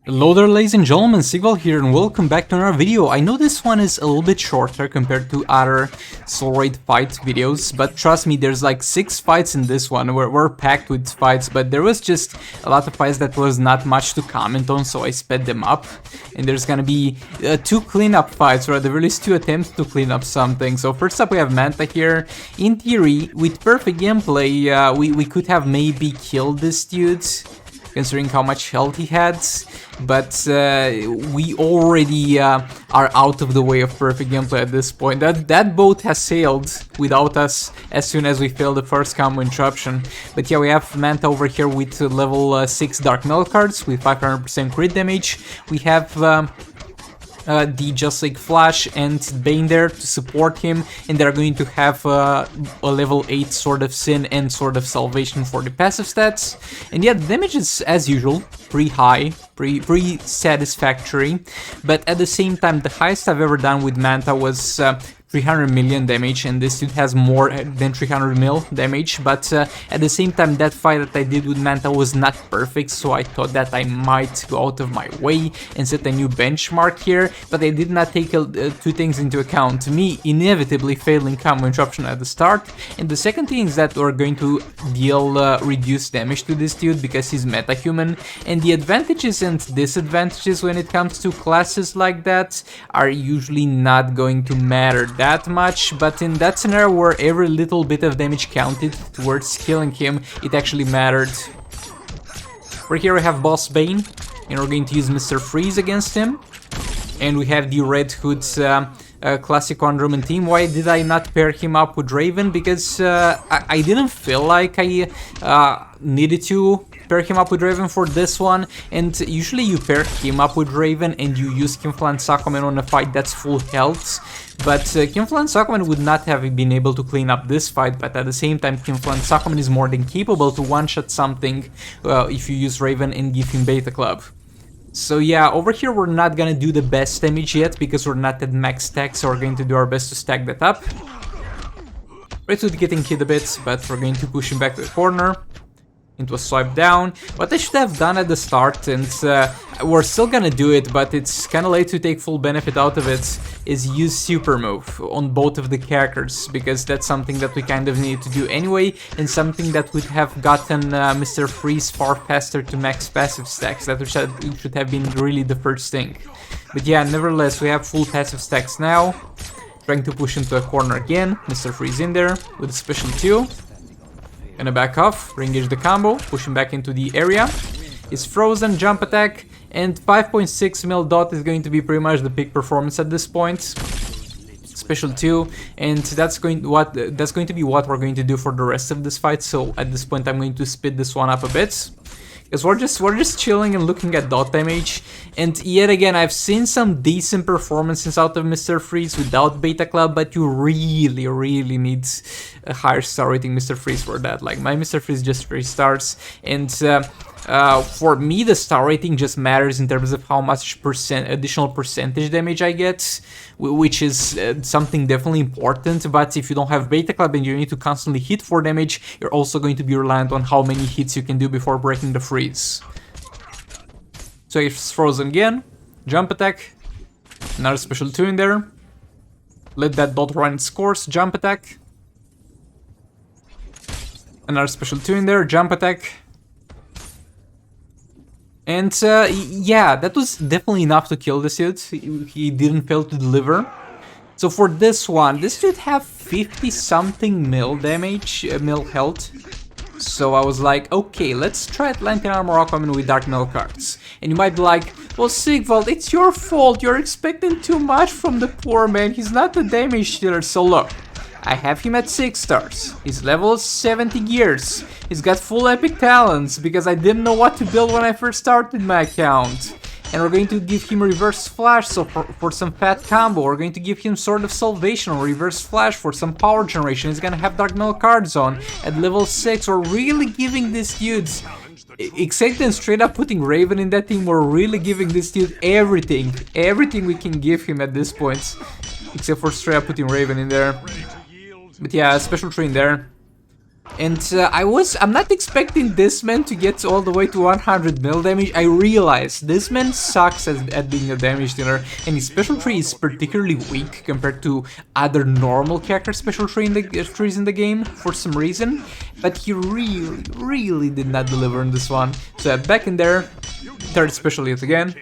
Hello there, ladies and gentlemen, Cyborg here and welcome back to another video. I know this one is a little bit shorter compared to other Soul Raid fight videos, but trust me, there's like 6 fights in this one. We're packed with fights, but there was just a lot of fights that was not much to comment on, so I sped them up. And there's gonna be 2 cleanup fights, or at the very least 2 attempts to clean up something. So first up we have Manta here. In theory, with perfect gameplay, we could have maybe killed this dude, considering how much health he had, but we already are out of the way of perfect gameplay at this point. That boat has sailed without us as soon as we failed the first combo interruption. But yeah, we have Manta over here with level 6 Dark Metal cards with 500% crit damage. We have the Just Like Flash and Bane there to support him, and they're going to have a level 8 Sword of Sin and Sword of Salvation for the passive stats. And yeah, the damage is, as usual, pretty high, pretty satisfactory, but at the same time, the highest I've ever done with Manta was 300 million damage, and this dude has more than 300 mil damage, but at the same time, that fight that I did with Manta was not perfect, so I thought that I might go out of my way and set a new benchmark here, but I did not take 2 things into account. Me inevitably failing combo interruption at the start, and the second thing is that we're going to deal reduced damage to this dude because he's meta-human, and the advantages and disadvantages when it comes to classes like that are usually not going to matter that much, but in that scenario where every little bit of damage counted towards killing him, it actually mattered. Over here we have Boss Bane, and we're going to use Mr. Freeze against him, and we have the Red Hood's classic Wonderman team. Why did I not pair him up with Raven? Because I didn't feel like I needed to pair him up with Raven for this one, and usually you pair him up with Raven and you use Kinflan Sakomen on a fight that's full health, but Kinflan Sakomen would not have been able to clean up this fight, but at the same time Kinflan Sakomen is more than capable to one-shot something if you use Raven and give him Beta Club. So yeah, over here we're not gonna do the best damage yet because we're not at max stack, so we're going to do our best to stack that up. Red Hood getting hit a bit, but we're going to push him back to the corner. It was swiped down. What I should have done at the start, and we're still gonna do it, but it's kinda late to take full benefit out of it, is use super move on both of the characters, because that's something that we kind of need to do anyway, and something that would have gotten Mr. Freeze far faster to max passive stacks. That should have been really the first thing. But yeah, nevertheless, we have full passive stacks now. Trying to push into a corner again. Mr. Freeze in there with a special 2. Gonna back off, re-engage the combo, push him back into the area. He's frozen, jump attack, and 5.6 mil dot is going to be pretty much the peak performance at this point. Special 2, and that's going to be what we're going to do for the rest of this fight. So at this point I'm going to speed this one up a bit, because we're just chilling and looking at dot damage. And yet again, I've seen some decent performances out of Mr. Freeze without Beta Club, but you really need a higher star rating Mr. Freeze for that. Like, my Mr. Freeze just 3 stars, and for me the star rating just matters in terms of how much additional percentage damage I get, which is something definitely important. But if you don't have Beta Club and you need to constantly hit for damage, you're also going to be reliant on how many hits you can do before breaking the freeze. So it's frozen again, jump attack, another special 2 in there, let that dot run its course, jump attack, another special 2 in there, jump attack. And yeah, that was definitely enough to kill this dude. He didn't fail to deliver. So for this one, this should have 50 something mil damage, mil health. So I was like, okay, let's try Atlantean Armor Aquaman with Dark Metal cards. And you might be like, well, Sigvald, it's your fault. You're expecting too much from the poor man. He's not a damage dealer. So look, I have him at 6 stars. His level is 70 gears. He's got full epic talents because I didn't know what to build when I first started my account. And we're going to give him Reverse Flash, so for some fat combo. We're going to give him Sword of Salvation or Reverse Flash for some power generation. He's gonna have Dark Metal cards on at level 6. We're really giving this dude, except than straight up putting Raven in that team, we're really giving this dude everything we can give him at this point, except for straight up putting Raven in there. But yeah, special 3 in there. And I'm not expecting this man to get all the way to 100 mil damage. I realize this man sucks at being a damage dealer, and his special tree is particularly weak compared to other normal character special trees in the game for some reason. But he really did not deliver in this one. So back in there, third special yet again.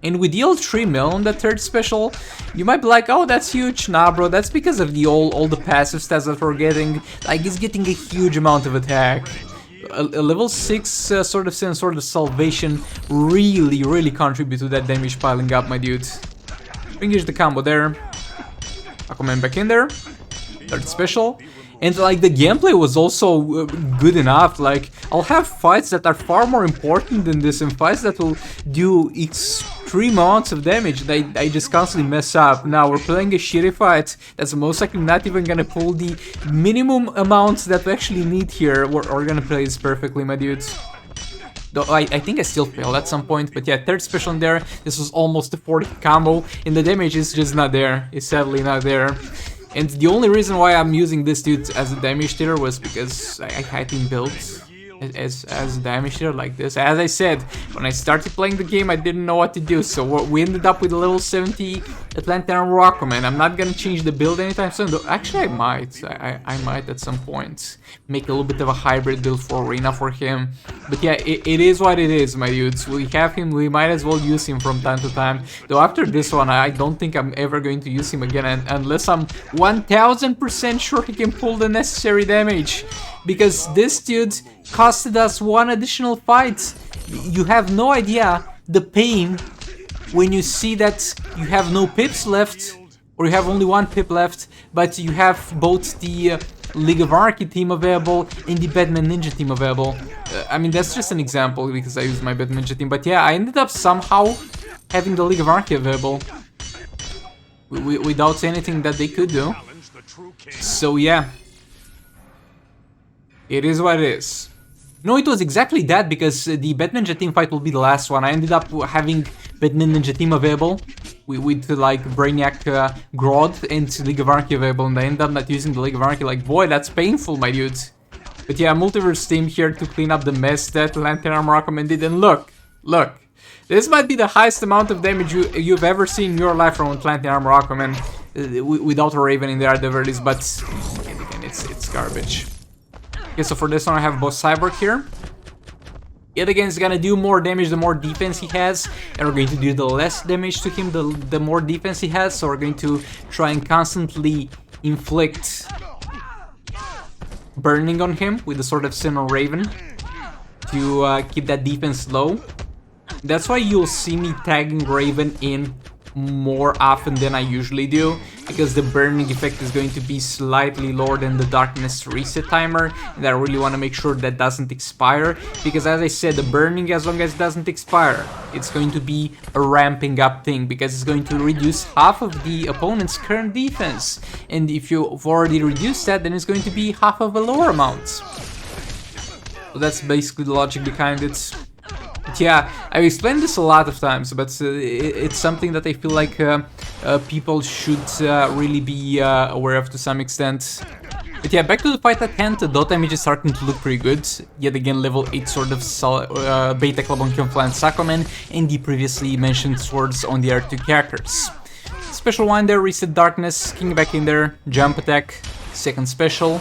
And we deal 3 mil on the third special. You might be like, oh, that's huge. Nah, bro, that's because of all the passive stats that we're getting. Like, he's getting a huge amount of attack. A level 6 Sword of Sin, Sword of Salvation really contribute to that damage piling up, my dude. Engage the combo there. Aquaman back in there. Third special. And like the gameplay was also good enough. Like, I'll have fights that are far more important than this, and fights that will do extreme amounts of damage that I just constantly mess up. Now we're playing a shitty fight that's most likely not even gonna pull the minimum amounts that we actually need here. We're gonna play this perfectly, my dudes. Though I think I still failed at some point, but yeah, third special in there. This was almost the 40 combo, and the damage is just not there. It's sadly not there. And the only reason why I'm using this dude as a damage dealer was because I had him built as a damage dealer like this. As I said, when I started playing the game, I didn't know what to do, so we ended up with a level 70 Atlantic Armor Aquaman. I'm not gonna change the build anytime soon, though. Actually, I might. I might at some point make a little bit of a hybrid build for Arena for him. But yeah, it is what it is, my dudes. We have him, we might as well use him from time to time. Though after this one, I don't think I'm ever going to use him again, unless I'm 1000% sure he can pull the necessary damage. Because this dude costed us 1 additional fight. You have no idea the pain when you see that you have no pips left, or you have only 1 pip left, but you have both the League of Anarchy team available and the Batman Ninja team available. I mean, that's just an example because I used my Batman Ninja team, but yeah, I ended up somehow having the League of Anarchy available without anything that they could do. So yeah. It is what it is. No, it was exactly that, because the Batman Ninja team fight will be the last one. I ended up having Batman Ninja team available with like Brainiac, Grodd, and League of Anarchy available, and I ended up not using the League of Anarchy. Like, boy, that's painful, my dudes. But yeah, Multiverse team here to clean up the mess that Atlantic Armor Aquaman did, and look. This might be the highest amount of damage you've ever seen in your life from Atlantic Armor Aquaman, without a Raven in there at the very least, but again, it's garbage. Okay, so for this one I have both Cyborg here. Yet again, it's gonna do more damage the more defense he has, and we're going to do the less damage to him the more defense he has, so we're going to try and constantly inflict burning on him with the Sword of Sin or Raven to keep that defense low. That's why you'll see me tagging Raven in more often than I usually do, because the burning effect is going to be slightly lower than the darkness reset timer, and I really want to make sure that doesn't expire, because as I said, the burning, as long as it doesn't expire, it's going to be a ramping up thing, because it's going to reduce half of the opponent's current defense, and if you've already reduced that, then it's going to be half of a lower amount. So that's basically the logic behind it. But yeah, I've explained this a lot of times, but it's something that I feel like people should really be aware of to some extent. But yeah, back to the fight at hand, the dot damage is starting to look pretty good. Yet again, level 8 Sword of Beta Club on Camouflage Aquaman, and the previously mentioned swords on the other 2 characters. Special 1 there, Reset Darkness, King back in there, Jump Attack, second special.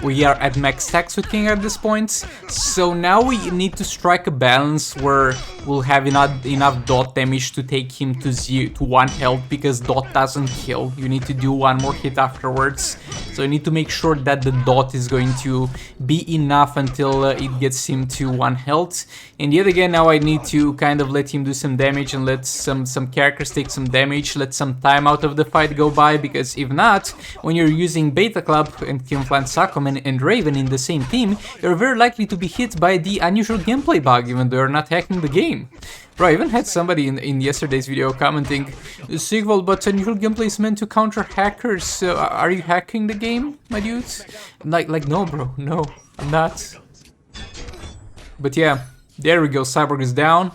We are at max stacks with King at this point, so now we need to strike a balance where we'll have enough dot damage to take him to 1 health, because dot doesn't kill. You need to do 1 more hit afterwards, so you need to make sure that the dot is going to be enough until it gets him to 1 health. And yet again, now I need to kind of let him do some damage and let some characters take some damage, let some time out of the fight go by, because if not, when you're using Beta Club and Camouflage Aquaman and Raven in the same team, you're very likely to be hit by the unusual gameplay bug, even though you're not hacking the game. Bro, I even had somebody in yesterday's video commenting, Sigval, but unusual gameplay is meant to counter hackers. Are you hacking the game, my dudes? Like no, bro, no, I'm not. But yeah, there we go. Cyborg is down,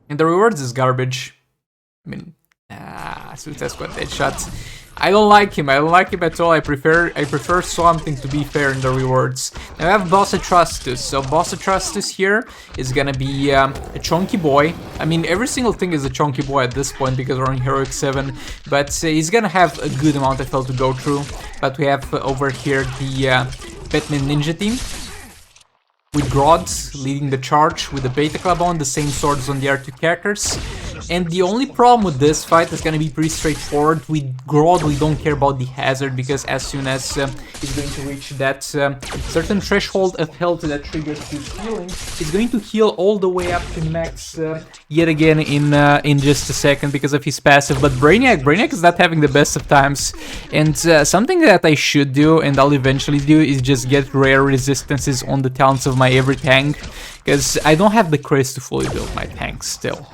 and the rewards is garbage. I mean, Suicide Squad headshot. I don't like him. I don't like him at all. I prefer something to be fair in the rewards. Now I have Boss Atrocitus. So Boss Atrocitus here is gonna be a chunky boy. I mean, every single thing is a chunky boy at this point because we're on Heroic 7. But he's gonna have a good amount of health to go through. But we have over here the Batman Ninja team, with Grodd leading the charge, with the Beta Club on, the same swords on the other two characters. And the only problem with this fight is gonna be pretty straightforward. With Grodd, we don't care about the hazard, because as soon as he's going to reach that certain threshold of health that triggers his healing, he's going to heal all the way up to max yet again in just a second because of his passive. But Brainiac is not having the best of times. And something that I should do, and I'll eventually do, is just get rare resistances on the talents of my every tank, because I don't have the crits to fully build my tanks still.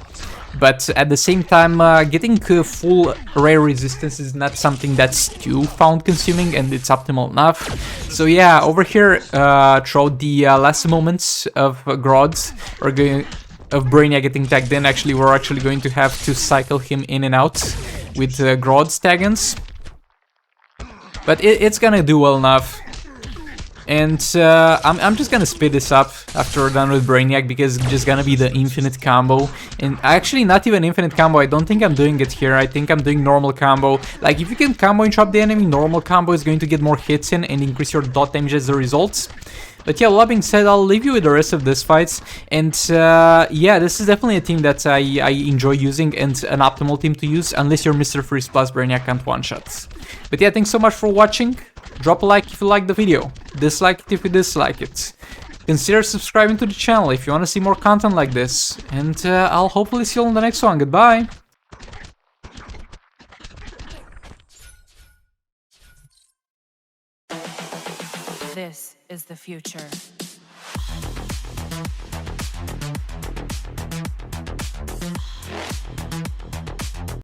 But at the same time, getting full rare resistance is not something that's too found consuming, and it's optimal enough. So yeah, over here, throughout the last moments of Grodd, of Brainiac getting tagged in, actually we're actually going to have to cycle him in and out with Grodd's tag-ins. But it's gonna do well enough. And I'm just gonna speed this up after we're done with Brainiac, because it's just gonna be the infinite combo. And actually not even infinite combo, I don't think I'm doing it here. I think I'm doing normal combo. Like, if you can combo interrupt the enemy, normal combo is going to get more hits in and increase your dot damage as a result. But yeah, all that being said, I'll leave you with the rest of this fight. And yeah, this is definitely a team that I enjoy using, and an optimal team to use, unless you're Mr. Freeze plus Brainiac can't one-shot. But yeah, thanks so much for watching. Drop a like if you liked the video, dislike it if you dislike it. Consider subscribing to the channel if you want to see more content like this. And I'll hopefully see you on the next one. Goodbye! This is the future.